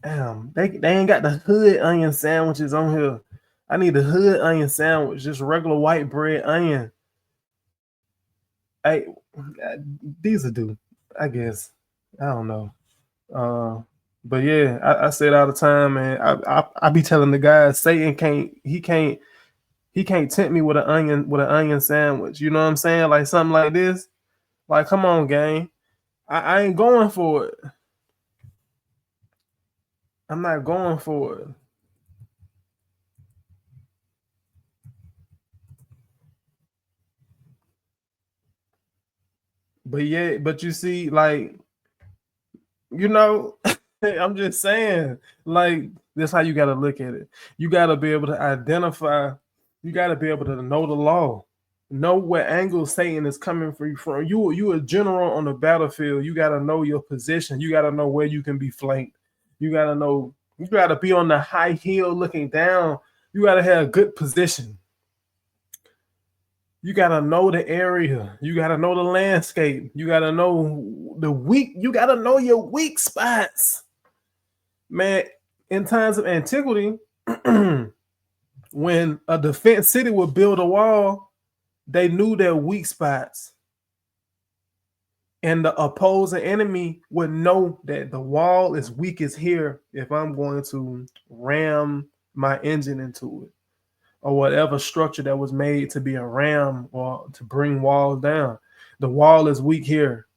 Damn, they ain't got the hood onion sandwiches on here. I need the hood onion sandwich, just regular white bread onion. Hey, these are due, I guess. I don't know. But yeah, I say it all the time, man. I be telling the guys, Satan can't tempt me with an onion sandwich. You know what I'm saying? Like something like this. Like, come on, gang. I ain't going for it. I'm not going for it. But yeah, but you see, like, you know, I'm just saying, like, that's how you gotta look at it. You gotta be able to identify, you gotta be able to know the law, know what angle Satan is coming for you from. You a general on the battlefield. You gotta know your position. You gotta know where you can be flanked. You gotta know, you gotta be on the high hill looking down. You gotta have a good position. You gotta know the area. You gotta know the landscape. You gotta know the weak. You gotta know your weak spots, man. In times of antiquity, when a defense city would build a wall, they knew their weak spots, and the opposing enemy would know that the wall is weakest here if I'm going to ram my engine into it, or whatever structure that was made to be a ram or to bring walls down. The wall is weak here.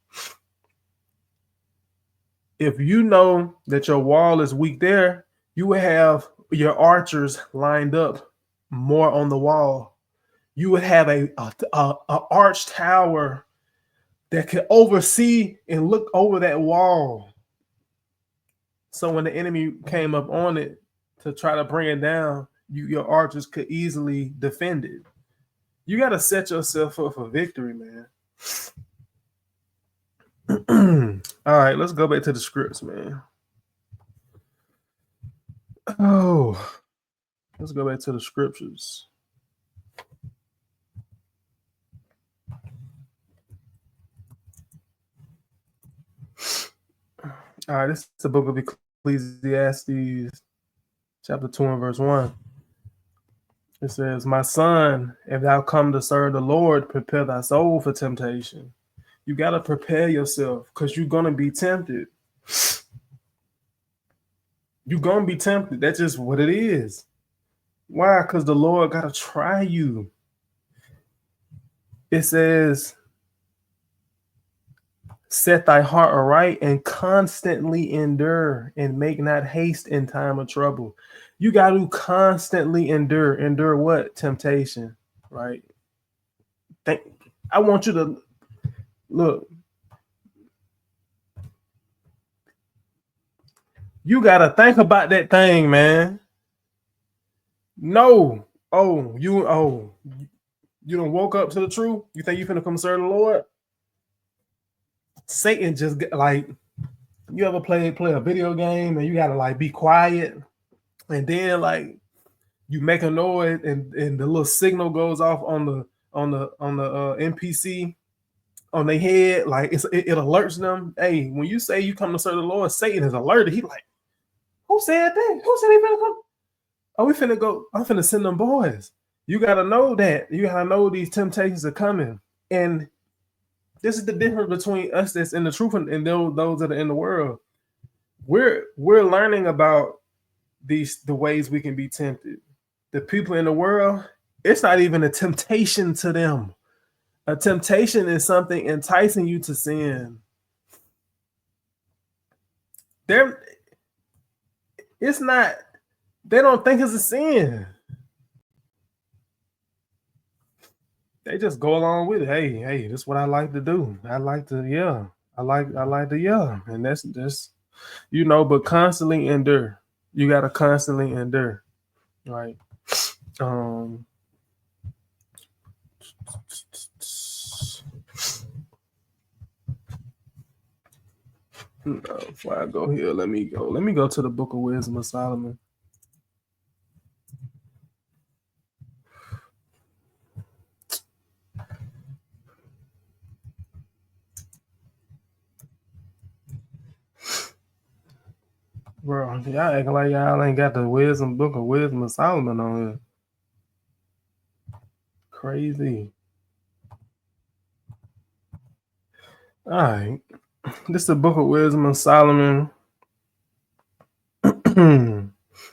If you know that your wall is weak there, you would have your archers lined up more on the wall. You would have a arch tower that could oversee and look over that wall. So when the enemy came up on it to try to bring it down, your archers could easily defend it. You got to set yourself up for victory, man. All right, let's go back to the scripts, man. Oh, let's go back to the scriptures. All right, this is the book of Ecclesiastes, chapter 2 and verse 1. It says, "My son, if thou come to serve the Lord, prepare thy soul for temptation." You got to prepare yourself because you're going to be tempted. You're going to be tempted. That's just what it is. Why? Because the Lord got to try you. It says, "Set thy heart aright and constantly endure, and make not haste in time of trouble." You got to constantly endure. Endure what? Temptation, right? I want you to look. You gotta think about that thing, man. No. You done woke up to the truth? You think you finna come serve the Lord? Satan just like, you ever play a video game and you gotta like be quiet, and then like you make a noise and the little signal goes off on the NPC on their head, like it alerts them. Hey, when you say you come to serve the Lord, Satan is alerted. He like, who said that? Who said he finna come? Oh, we finna go. I'm finna send them boys. You gotta know that. You gotta know these temptations are coming. And this is the difference between us that's in the truth and those that are in the world. We're learning about the ways we can be tempted. The people in the world, it's not even a temptation to them. A temptation is something enticing you to sin. It's not, they don't think it's a sin. They just go along with it. Hey, this is what I like to do. I like to, yeah. I like to, yeah. And that's just, but constantly endure. You gotta constantly endure. Right. Before I go here, let me go to the Book of Wisdom of Solomon. Bro, y'all acting like y'all ain't got the Book of Wisdom of Solomon on here. Crazy. All right. This is the Book of Wisdom of Solomon,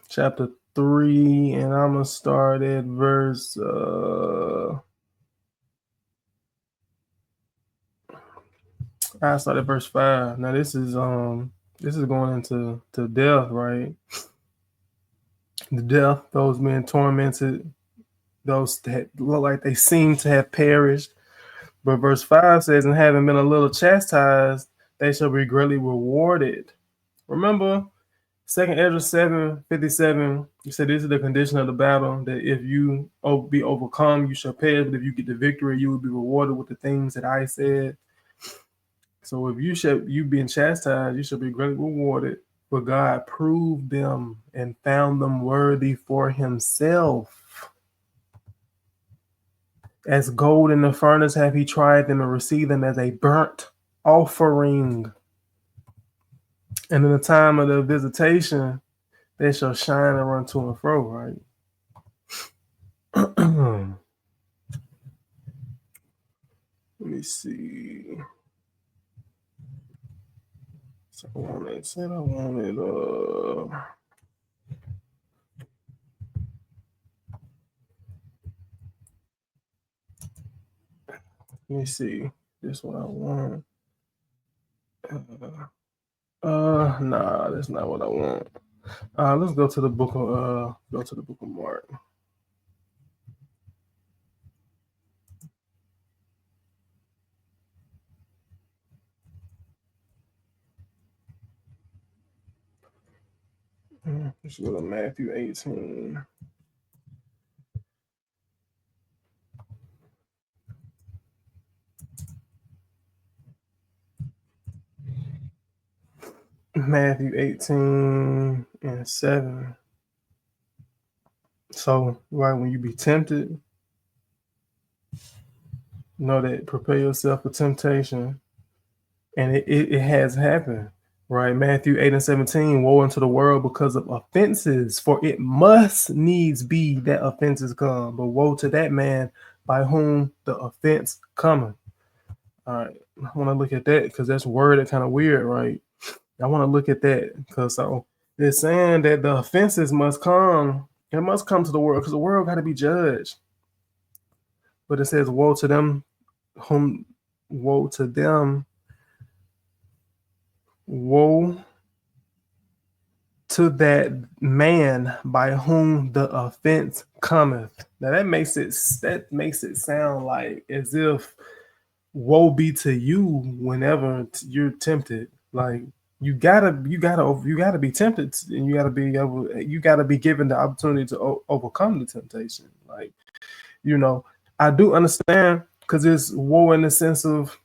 chapter 3, and I'm gonna start at verse I start at verse 5. Now this is going into death, right? The death, those men tormented, those that look like they seem to have perished. But verse 5 says, and having been a little chastised, they shall be greatly rewarded. Remember, 2nd Ezra 7:57, you said this is the condition of the battle, that if you be overcome, you shall perish, but if you get the victory, you will be rewarded with the things that I said. So if you being chastised, you shall be greatly rewarded. But God proved them and found them worthy for himself. As gold in the furnace have he tried them and received them as a burnt offering. And in the time of the visitation, they shall shine and run to and fro, right? Let me see. So I wanted let me see. This is what I want. Nah, that's not what I want. Let's go to the book of Mark. Let's go to Matthew 18. Matthew 18 and 7. So, right when you be tempted, know that prepare yourself for temptation. And it has happened, right? Matthew 8 and 17, woe unto the world because of offenses, for it must needs be that offenses come. But woe to that man by whom the offense cometh. All right, I want to look at that because that's worded kind of weird, right? I want to look at that because so it's saying that the offenses must come. It must come to the world because the world got to be judged. But it says, woe to them, woe to that man by whom the offense cometh. Now that makes it sound like as if woe be to you whenever you're tempted. Like you gotta be tempted, and you gotta be given the opportunity to overcome the temptation. Like, I do understand, because it's war in the sense of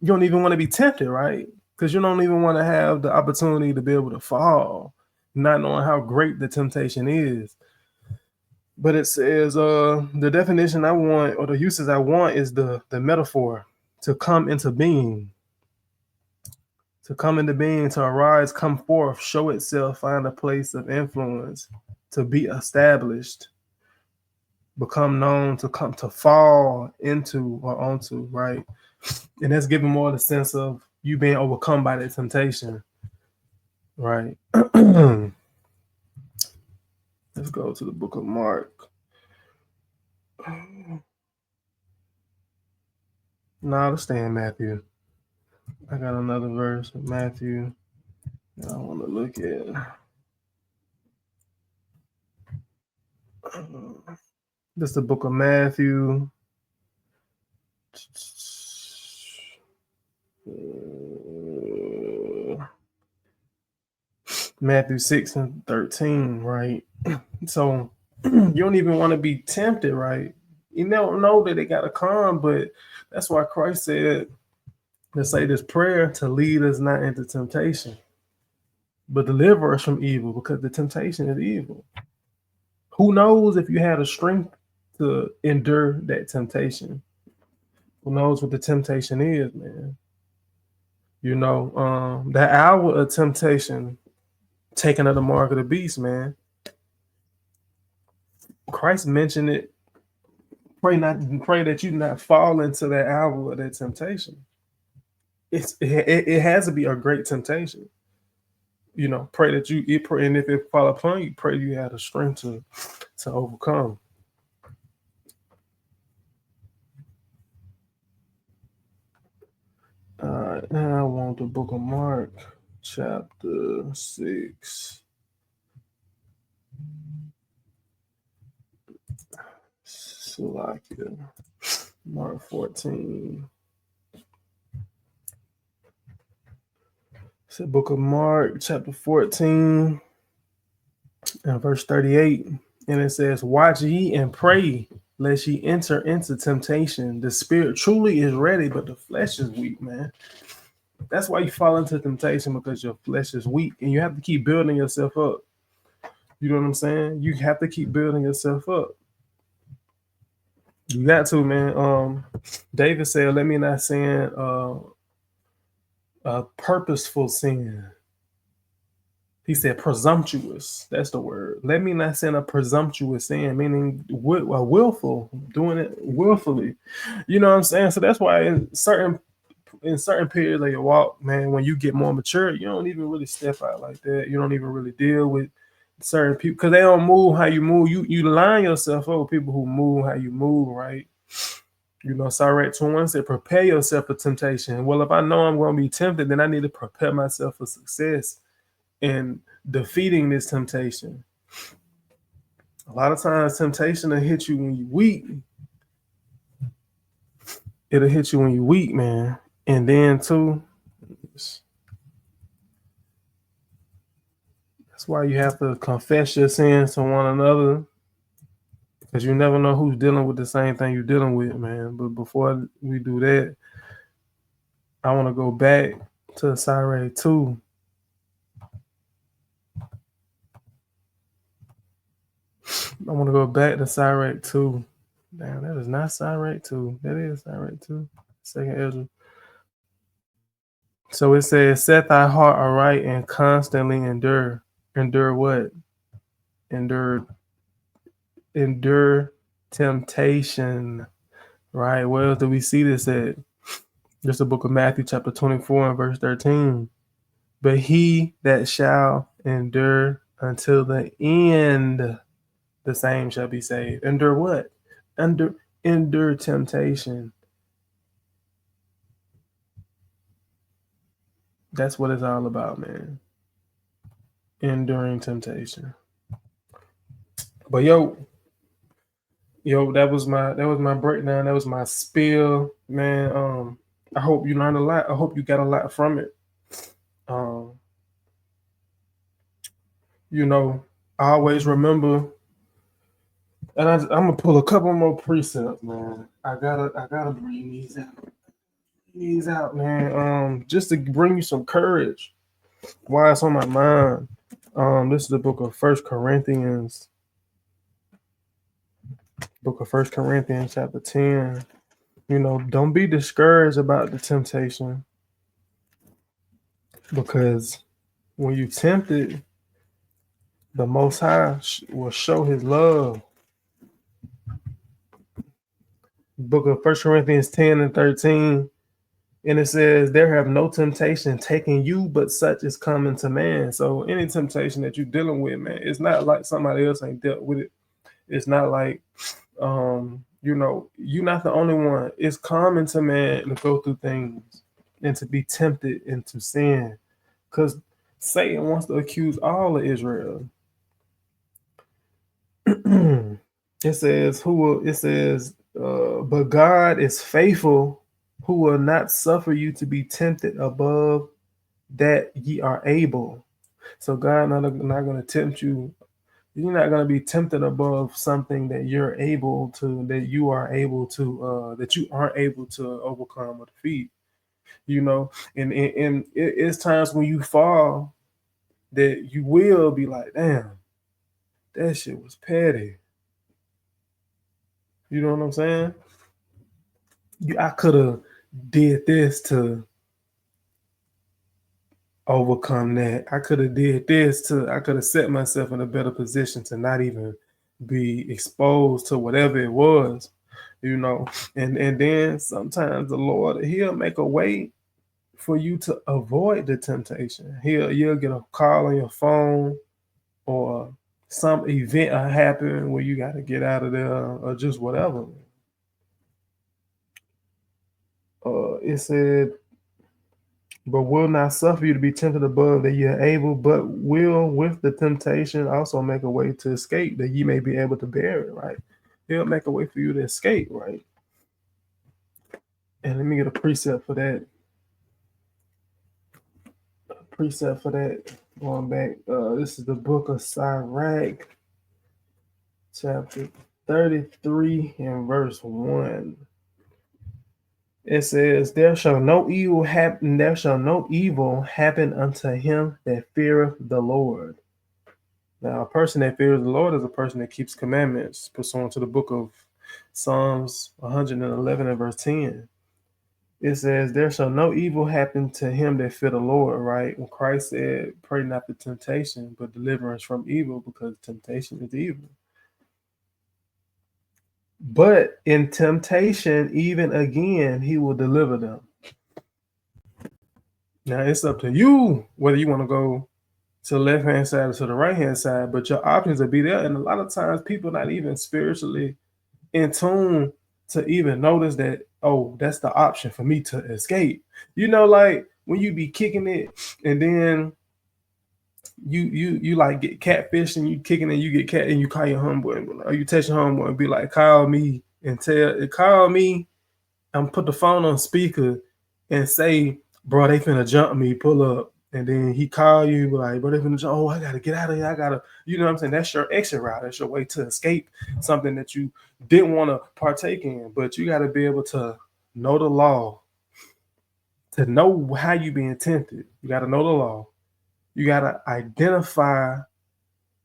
you don't even want to be tempted, right? Because you don't even want to have the opportunity to be able to fall, not knowing how great the temptation is. But it says the definition I want, or the uses I want, is the metaphor: to come into being. To come into being, to arise, come forth, show itself, find a place of influence, to be established, become known, to come, to fall into or onto, right? And that's giving more the sense of you being overcome by that temptation, right? Let's go to the book of Mark. No, let's stay in Matthew. I got another verse of Matthew that I want to look at. This is the book of Matthew. Matthew 6 and 13, right? So you don't even want to be tempted, right? You don't know that it got to come, but that's why Christ said, let's say this prayer, to lead us not into temptation, but deliver us from evil, because the temptation is evil. Who knows if you had the strength to endure that temptation? Who knows what the temptation is, man? The hour of temptation, taking of the mark of the beast, man. Christ mentioned it. Pray that you not fall into that hour of that temptation. It has to be a great temptation. Pray that you pray, and if it fall upon you, pray you have the strength to overcome. Now I want the book of Mark, chapter 6. Salakia. Mark 14. It's the book of Mark, chapter 14, and verse 38. And it says, watch ye and pray, lest ye enter into temptation. The spirit truly is ready, but the flesh is weak, man. That's why you fall into temptation, because your flesh is weak, and you have to keep building yourself up. You know what I'm saying? You have to keep building yourself up. You got to, man. David said, let me not sin a purposeful sin. He said presumptuous. That's the word. Let me not sin a presumptuous sin, meaning willful, doing it willfully. You know what I'm saying? So that's why in certain periods of your walk, man, when you get more mature, you don't even really step out like that. You don't even really deal with certain people, because they don't move how you move. You line yourself up with people who move how you move, right? Sirach 21 said, prepare yourself for temptation. Well, if I know I'm going to be tempted, then I need to prepare myself for success in defeating this temptation. A lot of times temptation will hit you when you're weak. It'll hit you when you're weak, man. And then too, that's why you have to confess your sins to one another, because you never know who's dealing with the same thing you're dealing with, man. But before we do that, I want to go back to Sirach 2. I want to go back to Sirach 2. Damn, that is not Sirach 2. That is Sirach 2. Second Ezra. So it says, set thy heart aright and constantly endure. Endure what? Endure temptation. Right? Where else do we see this at? Just the book of Matthew, chapter 24 and verse 13. But he that shall endure until the end, the same shall be saved. Endure what? Endure temptation. That's what it's all about, man. Enduring temptation. But yo, that was my breakdown. That was my spiel, man. I hope you learned a lot. I hope you got a lot from it. Um, you know, I always remember, and I'm gonna pull a couple more precepts, man. I gotta bring these out, man. Just to bring you some courage. Why it's on my mind. This is the book of First Corinthians, chapter 10. You know, don't be discouraged about the temptation, because when you tempted, the Most High will show His love. Book of First Corinthians 10 and 13, and it says, "There have no temptation taken you, but such is coming to man." So any temptation that you're dealing with, man, it's not like somebody else ain't dealt with it. It's not like, you're not the only one. It's common to man to go through things and to be tempted into sin, because Satan wants to accuse all of Israel. It says, but God is faithful, who will not suffer you to be tempted above that ye are able. So God not going to tempt you. You're not going to be tempted above something that you're able to, that you are able to, that you aren't able to overcome or defeat. And it's times when you fall that you will be like, damn, that shit was petty. You know what I'm saying? I could have did this to overcome that. I could have did this I could have set myself in a better position to not even be exposed to whatever it was, and then sometimes the Lord, He'll make a way for you to avoid the temptation. You'll get a call on your phone, or some event will happen where you got to get out of there, or just whatever. It said, but will not suffer you to be tempted above that ye are able, but will with the temptation also make a way to escape, that ye may be able to bear it, right? He'll make a way for you to escape, right? And let me get a precept for that. Going back, this is the book of Sirach, chapter 33 and verse 1. It says, there shall no evil happen unto him that feareth the Lord. Now, a person that fears the Lord is a person that keeps commandments, pursuant to the book of Psalms 111 and verse 10. It says, there shall no evil happen to him that fear the Lord, right? When Christ said, pray not for temptation, but deliverance from evil, because temptation is evil. But in temptation, even again, He will deliver them. Now, it's up to you whether you want to go to the left-hand side or to the right-hand side, but your options will be there. And a lot of times people not even spiritually in tune to even notice that, oh, that's the option for me to escape. Like when you be kicking it and then you like get catfish, and you kicking it, you get cat, and you call your homeboy, or you text your homeboy and be like, call me and call me and put the phone on speaker and say, bro, they finna jump me, pull up. And then he call you like, bro, they finna jump. Oh, I gotta get out of here. I gotta, you know what I'm saying? That's your exit route. That's your way to escape something that you didn't want to partake in. But you gotta be able to know the law, to know how you being tempted. You gotta know the law. You gotta identify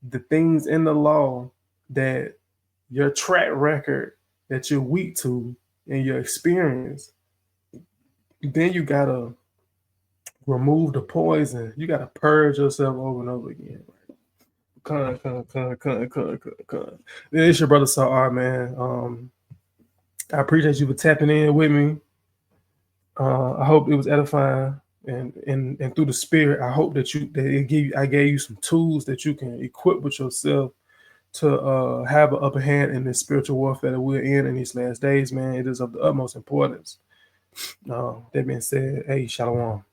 the things in the law that your track record that you're weak to in your experience. Then you gotta remove the poison. You gotta purge yourself over and over again. Con. It's your brother Sa'ar, man. I appreciate you for tapping in with me. I hope it was edifying, and through the Spirit, I hope that I gave you some tools that you can equip with yourself to have an upper hand in this spiritual warfare that we're in these last days, man. It is of the utmost importance. That being said, hey, Shalom.